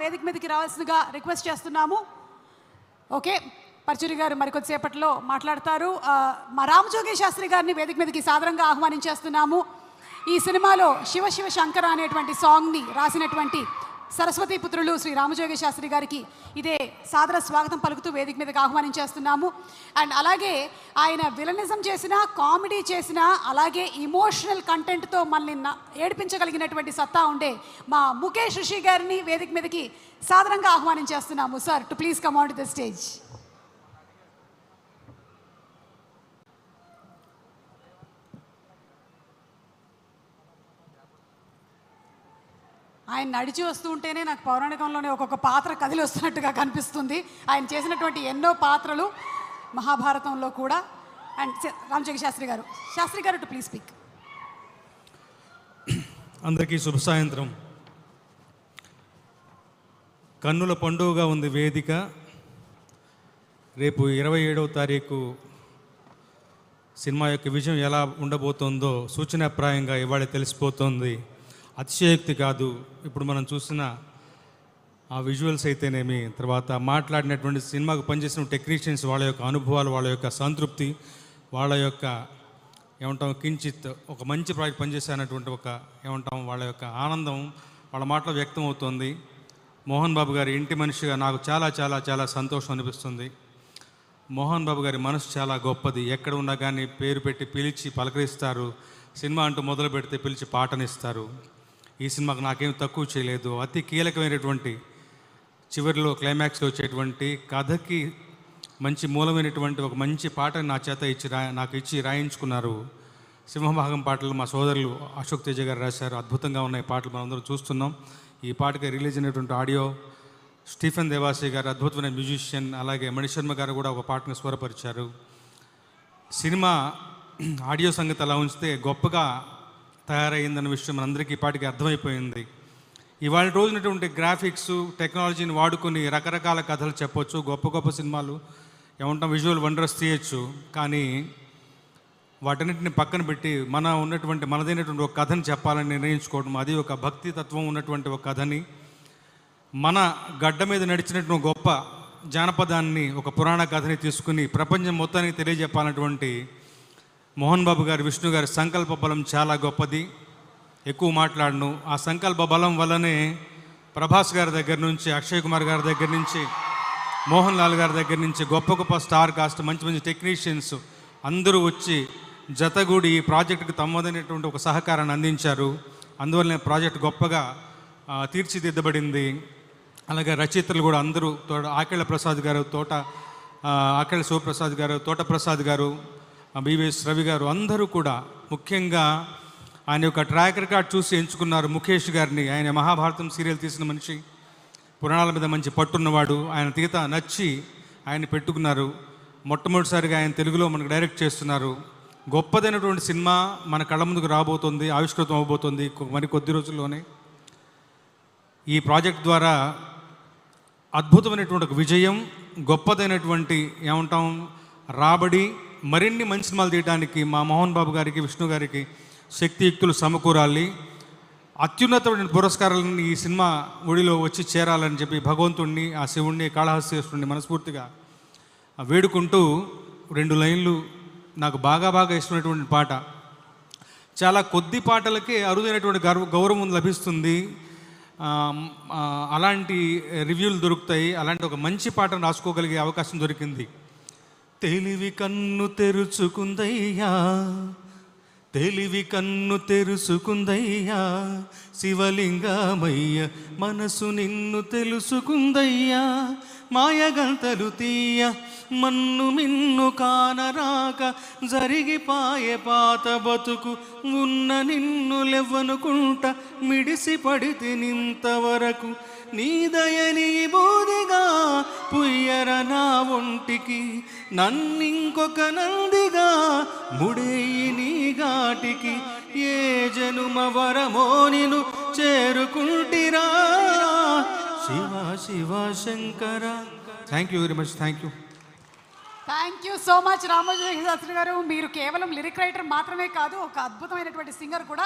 వేదిక మీదకి రావాల్సిందిగా రిక్వెస్ట్ చేస్తున్నాము. ఓకే, పరచూరి గారు మరికొద్దిసేపట్లో మాట్లాడతారు. మా రామజోగి శాస్త్రి గారిని వేదిక మీదకి సాదరంగా ఆహ్వానించేస్తున్నాము. ఈ సినిమాలో శివ శివ శంకర అనేటువంటి సాంగ్ని రాసినటువంటి సరస్వతి పుత్రులు శ్రీ రామజోగి శాస్త్రి గారికి ఇదే సాదర స్వాగతం పలుకుతూ వేదిక మీదకి ఆహ్వానించేస్తున్నాము. అండ్ అలాగే ఆయన విలనిజం చేసిన, కామెడీ చేసిన, అలాగే ఇమోషనల్ కంటెంట్తో మనల్ని ఏడిపించగలిగినటువంటి సత్తా ఉండే మా ముఖేష్ ఋషి గారిని వేదిక మీదకి సాదరంగా ఆహ్వానించేస్తున్నాము. Sir, to please come on to the stage. ఆయన నడిచి వస్తూ ఉంటేనే నాకు పౌరాణికంలోనే ఒక్కొక్క పాత్ర కదిలి వస్తున్నట్టుగా కనిపిస్తుంది. ఆయన చేసినటువంటి ఎన్నో పాత్రలు మహాభారతంలో కూడా. అండ్ రామజోగి శాస్త్రి గారు టు ప్లీజ్ స్పీక్. అందరికీ శుభ సాయంత్రం. కన్నుల పండుగగా ఉంది వేదిక. రేపు 27వ తారీఖు సినిమా యొక్క విజయం ఎలా ఉండబోతుందో సూచనాప్రాయంగా ఇవాళ తెలిసిపోతుంది. అతిశయోక్తి కాదు. ఇప్పుడు మనం చూసిన ఆ విజువల్స్ అయితేనేమి, తర్వాత మాట్లాడినటువంటి సినిమాకు పనిచేసిన టెక్నీషియన్స్, వాళ్ళ యొక్క అనుభవాలు, వాళ్ళ యొక్క సంతృప్తి, వాళ్ళ యొక్క ఏమంటాం కించిత్ ఒక మంచి ప్రాజెక్ట్ పనిచేసేటువంటి ఒక ఏమంటాం వాళ్ళ యొక్క ఆనందం వాళ్ళ మాటలో వ్యక్తం అవుతుంది. మోహన్ బాబు గారి ఇంటి మనిషిగా నాకు చాలా చాలా చాలా సంతోషం అనిపిస్తుంది. మోహన్ బాబు గారి మనసు చాలా గొప్పది. ఎక్కడ ఉన్నా కానీ పేరు పెట్టి పిలిచి పలకరిస్తారు. సినిమా అంటూ మొదలు పెడితే పిలిచి పాటనిస్తారు. ఈ సినిమాకు నాకేం తక్కువ చేయలేదు. అతి కీలకమైనటువంటి చివరిలో క్లైమాక్స్లో వచ్చేటువంటి కథకి మంచి మూలమైనటువంటి ఒక మంచి పాటని నా చేత నాకు ఇచ్చి రాయించుకున్నారు. సింహభాగం పాటలు మా సోదరులు అశోక్ తేజ గారు రాశారు. అద్భుతంగా ఉన్నాయి పాటలు, మనందరం చూస్తున్నాం. ఈ పాటకి రిలీజ్ అయినటువంటి ఆడియో స్టీఫెన్ దేవాసి గారు అద్భుతమైన మ్యూజిషియన్, అలాగే మణిశర్మ గారు కూడా ఒక పాటను స్వరపరిచారు. సినిమా ఆడియో సంగతి అలా ఉంచితే గొప్పగా తయారైందన్న విషయం మనందరికీ ఈ పాటికి అర్థమైపోయింది. ఇవాళ రోజునటువంటి గ్రాఫిక్స్ టెక్నాలజీని వాడుకొని రకరకాల కథలు చెప్పొచ్చు, గొప్ప గొప్ప సినిమాలు ఏమంటాం విజువల్ వండర్స్ తీయచ్చు. కానీ వాటన్నిటిని పక్కన పెట్టి మనదైనటువంటి ఒక కథని చెప్పాలని నిర్ణయించుకోవడం, అది ఒక భక్తి తత్వం ఉన్నటువంటి ఒక కథని, మన గడ్డ మీద నడిచినటువంటి గొప్ప జానపదాన్ని, ఒక పురాణ కథని తీసుకుని ప్రపంచం మొత్తానికి తెలియజెప్పాలన్నటువంటి మోహన్ బాబు గారు, విష్ణు గారి సంకల్ప బలం చాలా గొప్పది. ఎక్కువ మాట్లాడను. ఆ సంకల్ప బలం వల్లనే ప్రభాస్ గారి దగ్గర నుంచి, అక్షయ్ కుమార్ గారి దగ్గర నుంచి, మోహన్ లాల్ గారి దగ్గర నుంచి గొప్ప గొప్ప స్టార్ కాస్ట్, మంచి మంచి టెక్నీషియన్స్ అందరూ వచ్చి జతగూడి ఈ ప్రాజెక్టుకు తమదైనటువంటి ఒక సహకారాన్ని అందించారు. అందువల్లనే ప్రాజెక్ట్ గొప్పగా తీర్చిదిద్దబడింది. అలాగే రచయితలు కూడా అందరూ, ఆకేళ్ల ప్రసాద్ గారు, ఆకేళ్ల శివప్రసాద్ గారు, తోట ప్రసాద్ గారు, బివిఎస్ రవి గారు, అందరూ కూడా ముఖ్యంగా ఆయన యొక్క ట్రాక్ రికార్డ్ చూసి ఎంచుకున్నారు ముఖేష్ గారిని. ఆయన మహాభారతం సీరియల్ తీసిన మనిషి, పురాణాల మీద మంచి పట్టున్నవాడు. ఆయన తీత నచ్చి ఆయన పెట్టుకున్నారు. మొట్టమొదటిసారిగా ఆయన తెలుగులో మనకు డైరెక్ట్ చేస్తున్నారు. గొప్పదైనటువంటి సినిమా మన కళ్ళ ముందుకు రాబోతుంది, ఆవిష్కృతం అవబోతుంది మరి కొద్ది రోజుల్లోనే. ఈ ప్రాజెక్ట్ ద్వారా అద్భుతమైనటువంటి ఒక విజయం, గొప్పదైనటువంటి ఏమంటాం రాబడి, మరిన్ని మంచి సినిమాలు తీయడానికి మా మోహన్ బాబు గారికి, విష్ణు గారికి శక్తియుక్తులు సమకూరాలి. అత్యున్నతమైన పురస్కారాలను ఈ సినిమా ఒడిలో వచ్చి చేరాలని చెప్పి భగవంతుణ్ణి, ఆ శివుణ్ణి, కాళహస్తీశ్వరుణ్ణి మనస్ఫూర్తిగా వేడుకుంటూ 2 లైన్లు నాకు బాగా ఇష్టమైనటువంటి పాట. చాలా కొద్ది పాటలకే అరుదైనటువంటి గౌరవం లభిస్తుంది. అలాంటి రివ్యూలు దొరుకుతాయి. అలాంటి ఒక మంచి పాటను రాసుకోగలిగే అవకాశం దొరికింది. తెలివి కన్ను తెరుచుకుందయ్యా, తెలివి కన్ను తెరుచుకుందయ్యా, శివలింగమయ్య మనసు నిన్ను తెలుసుకుందయ్యా, మాయగంతలు తీయ మన్ను మిన్ను కానరాక జరిగిపాయే పాత బతుకు, ఉన్న నిన్ను లెవ్వనుకుంట మిడిసి పడితే నింతవరకు, నీదయని బోధిగా పుయ్యర నా ఒంటికి, నన్నింకొక నందిగా ముడేయి నీ ఘాటికి, ఏ జనుమ వరమో నిను చేరుకుంటిరా Shiva Shiva Shankara. Thank you very much. Thank you so much Ramajogi Sastry గారు. మీరు కేవలం లిరిక్ రైటర్ మాత్రమే కాదు, ఒక అద్భుతమైనటువంటి సింగర్ కూడా.